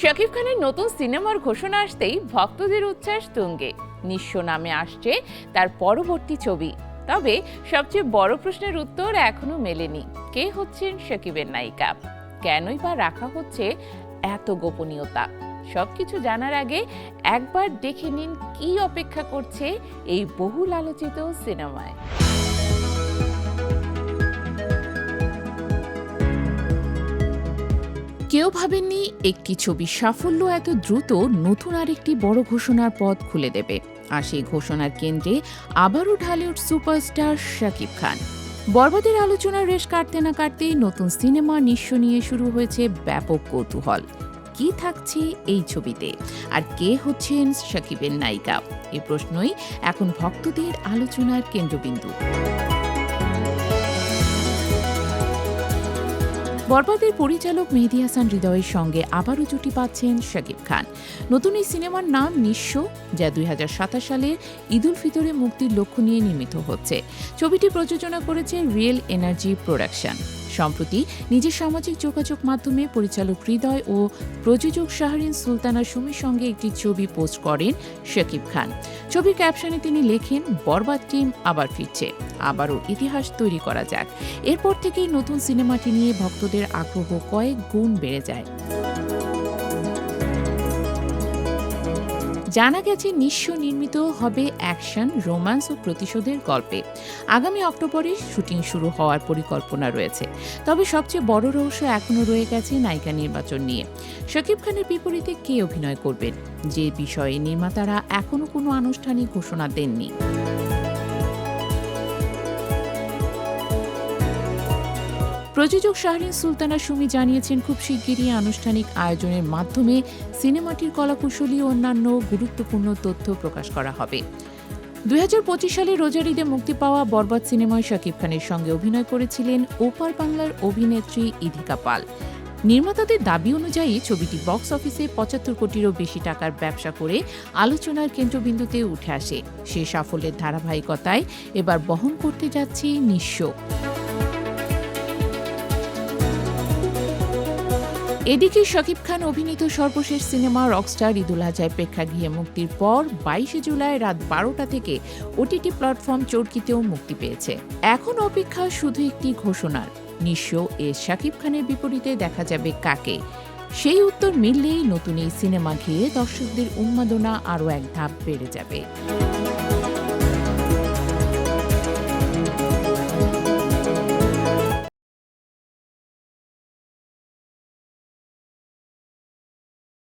শাকিব খানের নতুন সিনেমার ঘোষণা আসতেই ভক্তদের উচ্ছ্বাস তুঙ্গে। নিঃস্ব নামে আসছে তার পরবর্তী ছবি। তবে সবচেয়ে বড় প্রশ্নের উত্তর এখনো মেলেনি। কে হচ্ছেন শাকিবের নায়িকা? কেনই বা রাখা হচ্ছে এত গোপনীয়তা? সবকিছু জানার আগে একবার দেখে নিন কি অপেক্ষা করছে এই বহুল আলোচিত সিনেমায়। কেউ ভাবেননি একটি ছবির সাফল্য এত দ্রুত নতুন আরেকটি বড় ঘোষণার পথ খুলে দেবে। আর সেই ঘোষণার কেন্দ্রে আবারও ঢালিউড সুপারস্টার শাকিব খান। বরবাদের আলোচনার রেশ কাটতে না কাটতেই নতুন সিনেমা নিঃস্ব নিয়ে শুরু হয়েছে ব্যাপক কৌতূহল। কি থাকছে এই ছবিতে, আর কে হচ্ছেন শাকিবের নায়িকা? এই প্রশ্নই এখন ভক্তদের আলোচনার কেন্দ্রবিন্দু। বরবাদের পরিচালক মেহেদী হাসান হৃদয়ের সঙ্গে আবারও জুটি পাচ্ছেন শাকিব খান। নতুন এই সিনেমার নাম নিঃস্ব, যা 2027 সালের ঈদুল ফিতরে মুক্তির লক্ষ্য নিয়ে নির্মিত হচ্ছে। ছবিটি প্রযোজনা করেছে রিয়েল এনার্জি প্রোডাকশন। সম্প্রতি নিজের সামাজিক যোগাযোগ মাধ্যমে পরিচালক হৃদয় ও প্রযোজক শাহরিন সুলতানা সুমির সঙ্গে একটি ছবি পোস্ট করেন শাকিব খান। ছবির ক্যাপশনে তিনি লেখেন, বরবাদ টিম আবার ফিরছে, আবারও ইতিহাস তৈরি করা যাক। এরপর থেকেই নতুন সিনেমাটি নিয়ে ভক্তদের আগ্রহ কয়েক গুণ বেড়ে যায়। জানা গেছে নিঃস্ব নির্মিত হবে অ্যাকশন, রোম্যান্স ও প্রতিশোধের গল্পে। আগামী অক্টোবরে শুটিং শুরু হওয়ার পরিকল্পনা রয়েছে। তবে সবচেয়ে বড় রহস্য এখনও রয়ে গেছে নায়িকা নির্বাচন নিয়ে। শাকিব খানের বিপরীতে কে অভিনয় করবেন, যে বিষয়ে নির্মাতারা এখনও কোনো আনুষ্ঠানিক ঘোষণা দেননি। প্রযোজক শাহরিন সুলতানা সুমি জানিয়েছেন, খুব শিগগিরই আনুষ্ঠানিক আয়োজনের মাধ্যমে সিনেমাটির কলাকুশলী ও অন্যান্য গুরুত্বপূর্ণ তথ্য প্রকাশ করা হবে। 2025 সালে রোজার ঈদে মুক্তি পাওয়া বরবাদ সিনেমায় শাকিব খানের সঙ্গে অভিনয় করেছিলেন ওপার বাংলার অভিনেত্রী ইধিকা পাল। নির্মাতাদের দাবি অনুযায়ী ছবিটি বক্স অফিসে 75 কোটিরও বেশি টাকার ব্যবসা করে আলোচনার কেন্দ্রবিন্দুতে উঠে আসে। সে সাফল্যের ধারাবাহিকতায় এবার বহন করতে যাচ্ছে নিঃস্ব। এদিকে শাকিব খান অভিনীত সর্বশেষ সিনেমা রকস্টার ঈদুল আজহায় প্রেক্ষাগৃহে মুক্তির পর 22 জুলাই রাত 12টা থেকে ওটিটি প্ল্যাটফর্ম চরকিতেও মুক্তি পেয়েছে। এখন অপেক্ষা শুধু একটি ঘোষণার, নিঃস্ব এ শাকিব খানের বিপরীতে দেখা যাবে কাকে। সেই উত্তর মিললেই নতুন এই সিনেমা ঘিরে দর্শকদের উন্মাদনা আরও এক ধাপ বেড়ে যাবে।